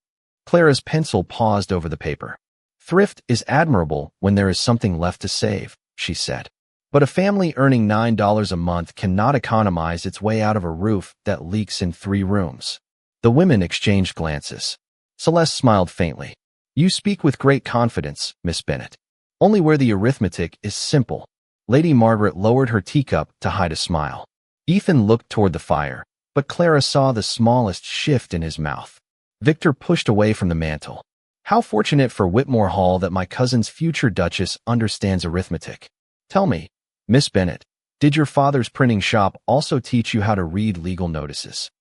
Clara's pencil paused over the paper. "Thrift is admirable when there is something left to save," she said. "But a family earning $9 a month cannot economize its way out of a roof that leaks in 3 rooms." The women exchanged glances. Celeste smiled faintly. "You speak with great confidence, Miss Bennet. Only where the arithmetic is simple." Lady Margaret lowered her teacup to hide a smile. Ethan looked toward the fire, but Clara saw the smallest shift in his mouth. Victor pushed away from the mantel. "How fortunate for Whitmore Hall that my cousin's future duchess understands arithmetic. Tell me, Miss Bennet, did your father's printing shop also teach you how to read legal notices?"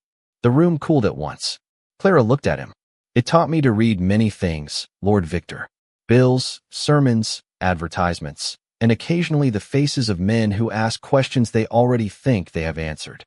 The room cooled at once. Clara looked at him. "It taught me to read many things, Lord Victor. Bills, sermons, advertisements, and occasionally the faces of men who ask questions they already think they have answered."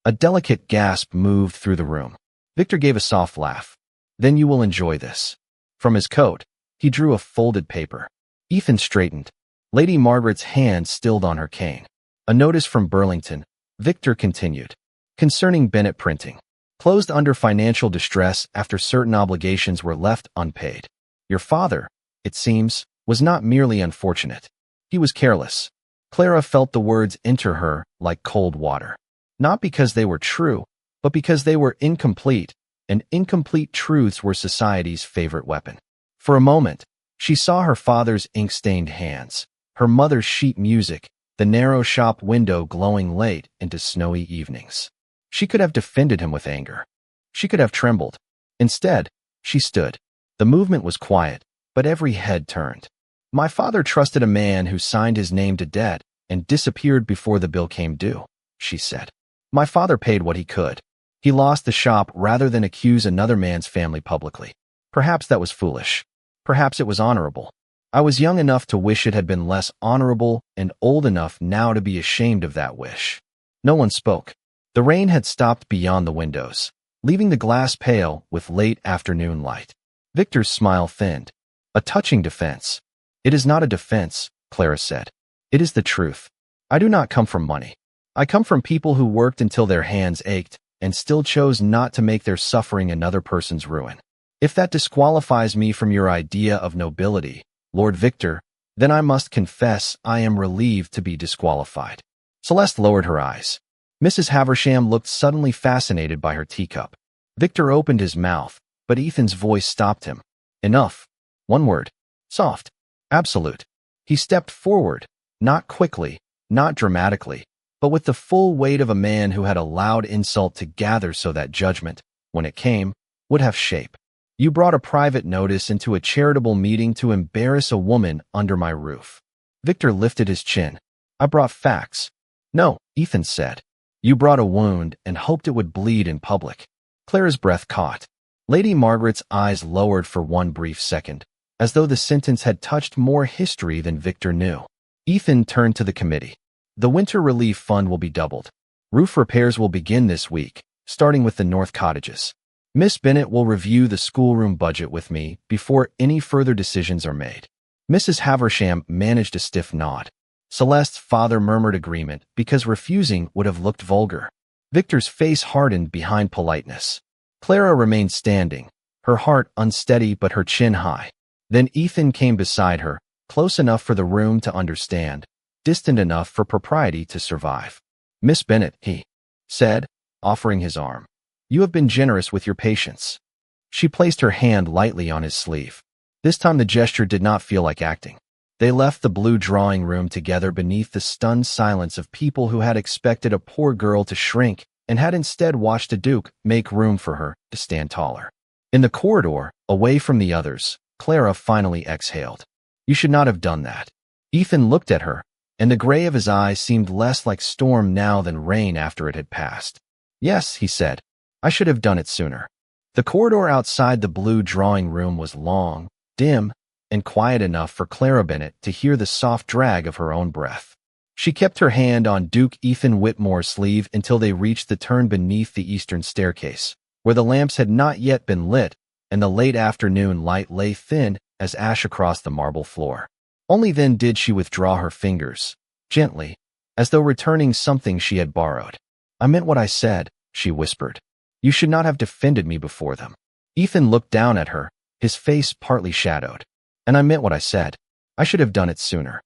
A delicate gasp moved through the room. Victor gave a soft laugh. "Then you will enjoy this." From his coat, he drew a folded paper. Ethan straightened. Lady Margaret's hand stilled on her cane. "A notice from Burlington," Victor continued, "concerning Bennett Printing. Closed under financial distress after certain obligations were left unpaid. Your father, it seems, was not merely unfortunate. He was careless." Clara felt the words enter her like cold water. Not because they were true, but because they were incomplete, and incomplete truths were society's favorite weapon. For a moment, she saw her father's ink-stained hands, her mother's sheet music, the narrow shop window glowing late into snowy evenings. She could have defended him with anger. She could have trembled. Instead, she stood. The movement was quiet, but every head turned. My father trusted a man who signed his name to debt and disappeared before the bill came due, she said. My father paid what he could. He lost the shop rather than accuse another man's family publicly. Perhaps that was foolish. Perhaps it was honorable. I was young enough to wish it had been less honorable and old enough now to be ashamed of that wish. No one spoke. The rain had stopped beyond the windows, leaving the glass pale with late afternoon light. Victor's smile thinned. A touching defense. It is not a defense, Clara said. It is the truth. I do not come from money. I come from people who worked until their hands ached and still chose not to make their suffering another person's ruin. If that disqualifies me from your idea of nobility, Lord Victor, then I must confess I am relieved to be disqualified. Celeste lowered her eyes. Mrs. Haversham looked suddenly fascinated by her teacup. Victor opened his mouth, but Ethan's voice stopped him. Enough. One word. Soft. Absolute. He stepped forward, not quickly, not dramatically, but with the full weight of a man who had allowed insult to gather so that judgment, when it came, would have shape. You brought a private notice into a charitable meeting to embarrass a woman under my roof. Victor lifted his chin. I brought facts. No, Ethan said. You brought a wound and hoped it would bleed in public. Clara's breath caught. Lady Margaret's eyes lowered for one brief second, as though the sentence had touched more history than Victor knew. Ethan turned to the committee. The winter relief fund will be doubled. Roof repairs will begin this week, starting with the North cottages. Miss Bennet will review the schoolroom budget with me before any further decisions are made. Mrs. Haversham managed a stiff nod. Celeste's father murmured agreement because refusing would have looked vulgar. Victor's face hardened behind politeness. Clara remained standing, her heart unsteady but her chin high. Then Ethan came beside her, close enough for the room to understand, distant enough for propriety to survive. Miss Bennet, he said, offering his arm. You have been generous with your patience. She placed her hand lightly on his sleeve. This time the gesture did not feel like acting. They left the blue drawing room together beneath the stunned silence of people who had expected a poor girl to shrink and had instead watched a duke make room for her to stand taller. In the corridor, away from the others, Clara finally exhaled. You should not have done that. Ethan looked at her, and the gray of his eyes seemed less like storm now than rain after it had passed. Yes, he said. I should have done it sooner. The corridor outside the blue drawing room was long, dim, and quiet enough for Clara Bennet to hear the soft drag of her own breath. She kept her hand on Duke Ethan Whitmore's sleeve until they reached the turn beneath the eastern staircase, where the lamps had not yet been lit, and the late afternoon light lay thin as ash across the marble floor. Only then did she withdraw her fingers, gently, as though returning something she had borrowed. I meant what I said, she whispered. You should not have defended me before them. Ethan looked down at her, his face partly shadowed. And I meant what I said. I should have done it sooner.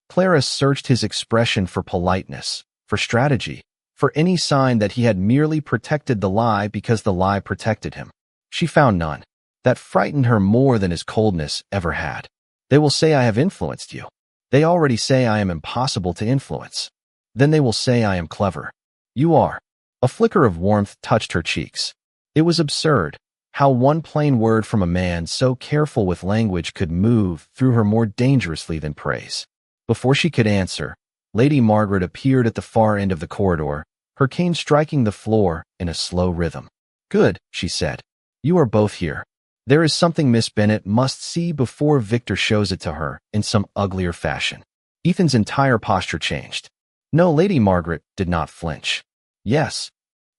Clara searched his expression for politeness, for strategy, for any sign that he had merely protected the lie because the lie protected him. She found none. That frightened her more than his coldness ever had. They will say I have influenced you. They already say I am impossible to influence. Then they will say I am clever. You are. A flicker of warmth touched her cheeks. It was absurd, how one plain word from a man so careful with language could move through her more dangerously than praise. Before she could answer, Lady Margaret appeared at the far end of the corridor, her cane striking the floor in a slow rhythm. Good, she said. You are both here. There is something Miss Bennet must see before Victor shows it to her in some uglier fashion. Ethan's entire posture changed. No, Lady Margaret did not flinch. Yes.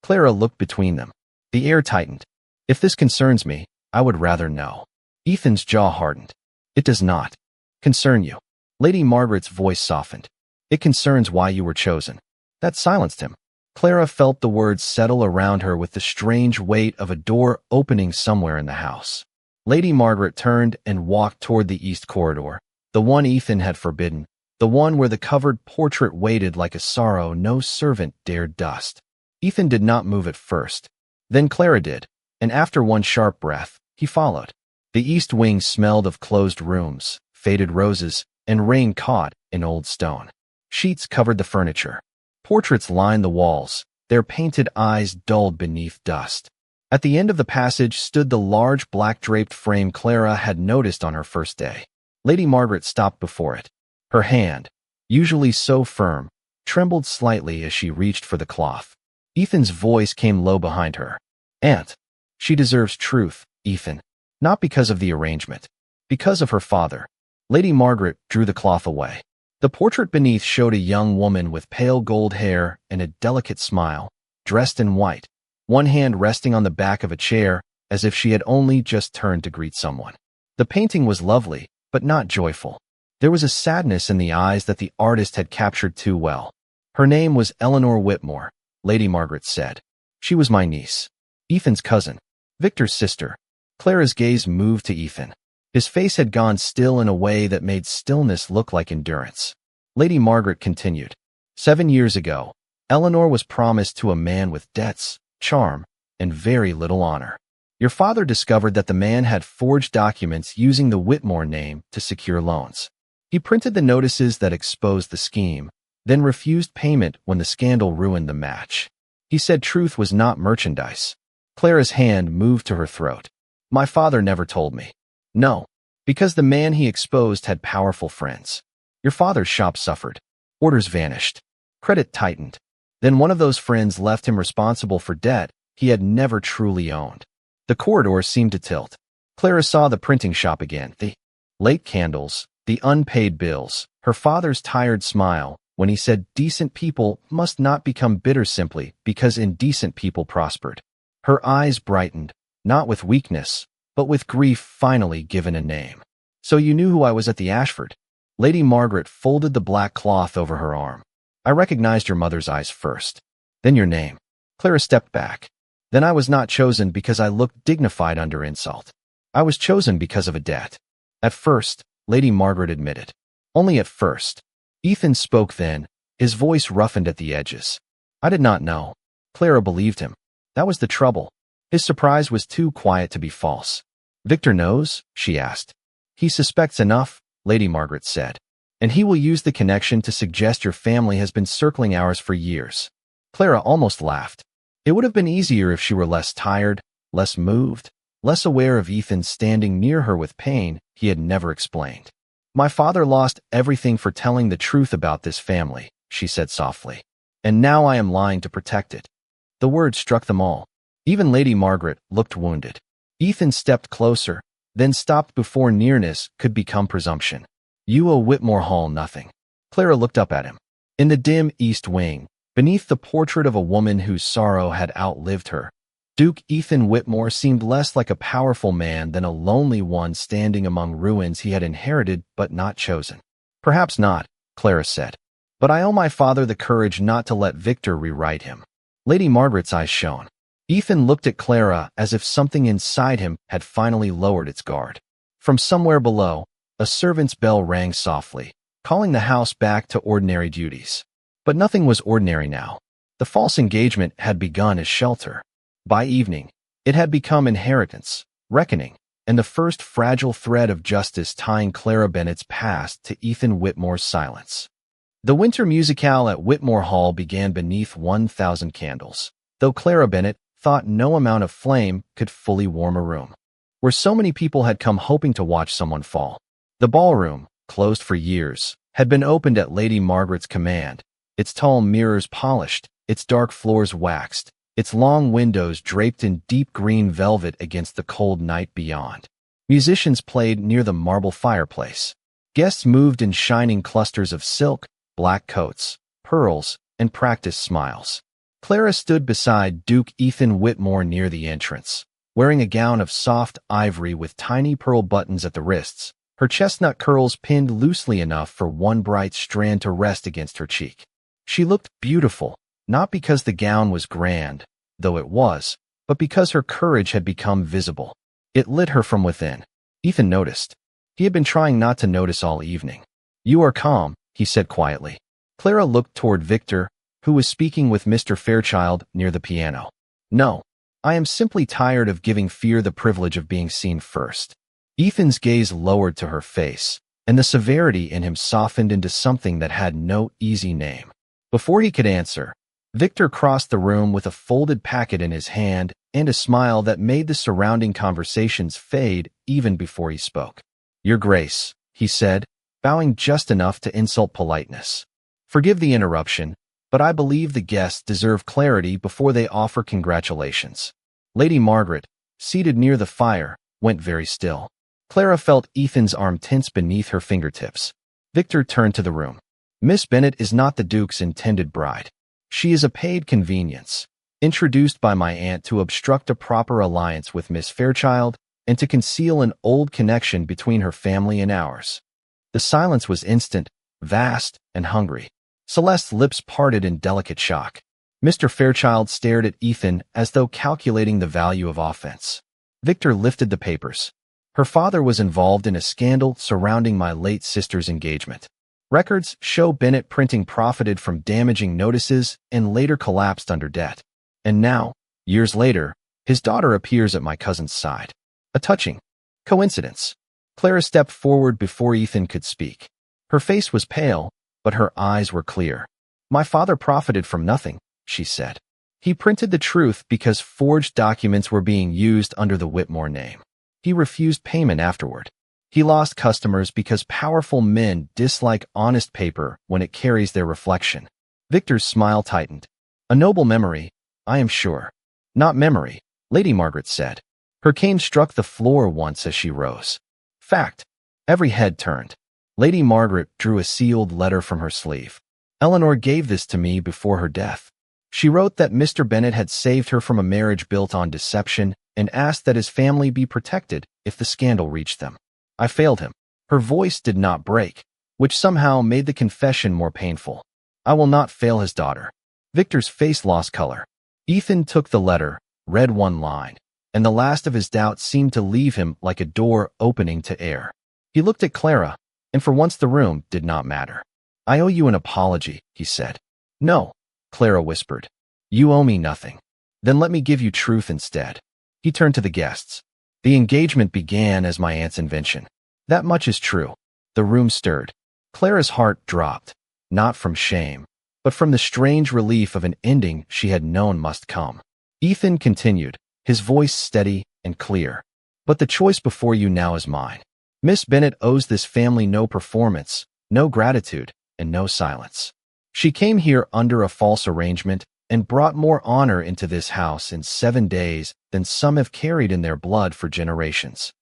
Clara looked between them. The air tightened. If this concerns me, I would rather know. Ethan's jaw hardened. It does not concern you. Lady Margaret's voice softened. It concerns why you were chosen. That silenced him. Clara felt the words settle around her with the strange weight of a door opening somewhere in the house. Lady Margaret turned and walked toward the east corridor, the one Ethan had forbidden, the one where the covered portrait waited like a sorrow no servant dared dust. Ethan did not move at first. Then Clara did, and after one sharp breath, he followed. The east wing smelled of closed rooms, faded roses, and rain caught in old stone. Sheets covered the furniture. Portraits lined the walls, their painted eyes dulled beneath dust. At the end of the passage stood the large black-draped frame Clara had noticed on her first day. Lady Margaret stopped before it. Her hand, usually so firm, trembled slightly as she reached for the cloth. Ethan's voice came low behind her. "Aunt, she deserves truth, Ethan. Not because of the arrangement. Because of her father." Lady Margaret drew the cloth away. The portrait beneath showed a young woman with pale gold hair and a delicate smile, dressed in white, one hand resting on the back of a chair, as if she had only just turned to greet someone. The painting was lovely, but not joyful. There was a sadness in the eyes that the artist had captured too well. "Her name was Eleanor Whitmore," Lady Margaret said. "She was my niece. Ethan's cousin. Victor's sister." Clara's gaze moved to Ethan. His face had gone still in a way that made stillness look like endurance. Lady Margaret continued. 7 years ago, Eleanor was promised to a man with debts, charm, and very little honor. Your father discovered that the man had forged documents using the Whitmore name to secure loans. He printed the notices that exposed the scheme, then refused payment when the scandal ruined the match. He said truth was not merchandise. Clara's hand moved to her throat. "My father never told me." "No, because the man he exposed had powerful friends. Your father's shop suffered. Orders vanished. Credit tightened. Then one of those friends left him responsible for debt he had never truly owned." The corridor seemed to tilt. Clara saw the printing shop again, the late candles, the unpaid bills, her father's tired smile when he said decent people must not become bitter simply because indecent people prospered. Her eyes brightened, not with weakness, but with grief finally given a name. "So you knew who I was at the Ashford?" Lady Margaret folded the black cloth over her arm. "I recognized your mother's eyes first. Then your name." Clara stepped back. "Then I was not chosen because I looked dignified under insult. I was chosen because of a debt." "At first," Lady Margaret admitted. "Only at first." Ethan spoke then, his voice roughened at the edges. "I did not know." Clara believed him. That was the trouble. His surprise was too quiet to be false. "Victor knows?" she asked. "He suspects enough," Lady Margaret said. "And he will use the connection to suggest your family has been circling ours for years." Clara almost laughed. It would have been easier if she were less tired, less moved, less aware of Ethan standing near her with pain he had never explained. "My father lost everything for telling the truth about this family," she said softly. "And now I am lying to protect it." The words struck them all. Even Lady Margaret looked wounded. Ethan stepped closer, then stopped before nearness could become presumption. "You owe Whitmore Hall nothing." Clara looked up at him. In the dim east wing, beneath the portrait of a woman whose sorrow had outlived her, Duke Ethan Whitmore seemed less like a powerful man than a lonely one standing among ruins he had inherited but not chosen. "Perhaps not," Clara said. "But I owe my father the courage not to let Victor rewrite him." Lady Margaret's eyes shone. Ethan looked at Clara as if something inside him had finally lowered its guard. From somewhere below, a servant's bell rang softly, calling the house back to ordinary duties. But nothing was ordinary now. The false engagement had begun as shelter. By evening, it had become inheritance, reckoning, and the first fragile thread of justice tying Clara Bennett's past to Ethan Whitmore's silence. The winter musicale at Whitmore Hall began beneath 1,000 candles, though Clara Bennett thought no amount of flame could fully warm a room where so many people had come hoping to watch someone fall. The ballroom, closed for years, had been opened at Lady Margaret's command, its tall mirrors polished, its dark floors waxed, its long windows draped in deep green velvet against the cold night beyond. Musicians played near the marble fireplace. Guests moved in shining clusters of silk, black coats, pearls, and practiced smiles. Clara stood beside Duke Ethan Whitmore near the entrance, wearing a gown of soft ivory with tiny pearl buttons at the wrists, her chestnut curls pinned loosely enough for one bright strand to rest against her cheek. She looked beautiful, not because the gown was grand, though it was, but because her courage had become visible. It lit her from within. Ethan noticed. He had been trying not to notice all evening. "You are calm," he said quietly. Clara looked toward Victor, who was speaking with Mr. Fairchild near the piano. "No, I am simply tired of giving fear the privilege of being seen first." Ethan's gaze lowered to her face, and the severity in him softened into something that had no easy name. Before he could answer, Victor crossed the room with a folded packet in his hand and a smile that made the surrounding conversations fade even before he spoke. "Your Grace," he said, bowing just enough to insult politeness. "Forgive the interruption, but I believe the guests deserve clarity before they offer congratulations." Lady Margaret, seated near the fire, went very still. Clara felt Ethan's arm tense beneath her fingertips. Victor turned to the room. "Miss Bennet is not the Duke's intended bride. She is a paid convenience, introduced by my aunt to obstruct a proper alliance with Miss Fairchild and to conceal an old connection between her family and ours." The silence was instant, vast, and hungry. Celeste's lips parted in delicate shock. Mr. Fairchild stared at Ethan as though calculating the value of offense. Victor lifted the papers. "Her father was involved in a scandal surrounding my late sister's engagement. Records show Bennet Printing profited from damaging notices and later collapsed under debt. And now, years later, his daughter appears at my cousin's side. A touching coincidence." Clara stepped forward before Ethan could speak. Her face was pale, but her eyes were clear. "My father profited from nothing," she said. "He printed the truth because forged documents were being used under the Whitmore name. He refused payment afterward. He lost customers because powerful men dislike honest paper when it carries their reflection." Victor's smile tightened. "A noble memory, I am sure." "Not memory," Lady Margaret said. Her cane struck the floor once as she rose. "Fact." Every head turned. Lady Margaret drew a sealed letter from her sleeve. "Eleanor gave this to me before her death. She wrote that Mr. Bennet had saved her from a marriage built on deception and asked that his family be protected if the scandal reached them. I failed him." Her voice did not break, which somehow made the confession more painful. "I will not fail his daughter." Victor's face lost color. Ethan took the letter, read one line, and the last of his doubts seemed to leave him like a door opening to air. He looked at Clara, and for once the room did not matter. "I owe you an apology," he said. "No," Clara whispered. "You owe me nothing." "Then let me give you truth instead." He turned to the guests. "The engagement began as my aunt's invention. That much is true." The room stirred. Clara's heart dropped, not from shame, but from the strange relief of an ending she had known must come. Ethan continued, his voice steady and clear. "But the choice before you now is mine. Miss Bennet owes this family no performance, no gratitude, and no silence. She came here under a false arrangement and brought more honor into this house in 7 days than some have carried in their blood for generations."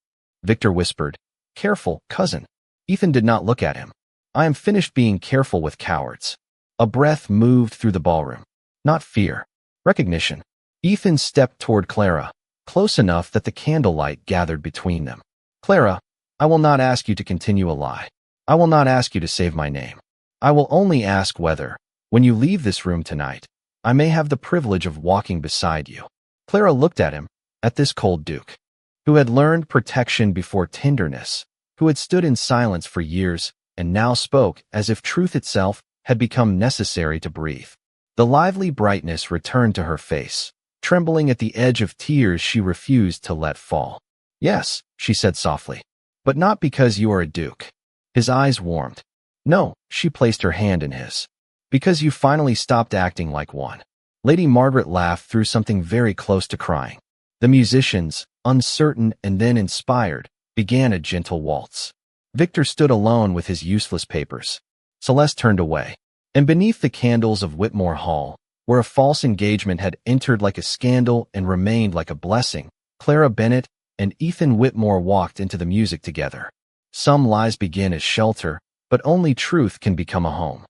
Victor whispered, "Careful, cousin." Ethan did not look at him. "I am finished being careful with cowards." A breath moved through the ballroom. Not fear. Recognition. Ethan stepped toward Clara, close enough that the candlelight gathered between them. "Clara, I will not ask you to continue a lie. I will not ask you to save my name. I will only ask whether, when you leave this room tonight, I may have the privilege of walking beside you." Clara looked at him, at this cold Duke, who had learned protection before tenderness, who had stood in silence for years, and now spoke as if truth itself had become necessary to breathe. The lively brightness returned to her face, trembling at the edge of tears she refused to let fall. "Yes," she said softly, "but not because you are a duke." His eyes warmed. "No," she placed her hand in his. "Because you finally stopped acting like one." Lady Margaret laughed through something very close to crying. The musicians, uncertain and then inspired, began a gentle waltz. Victor stood alone with his useless papers. Celeste turned away. And beneath the candles of Whitmore Hall, where a false engagement had entered like a scandal and remained like a blessing, Clara Bennet and Ethan Whitmore walked into the music together. Some lies begin as shelter, but only truth can become a home.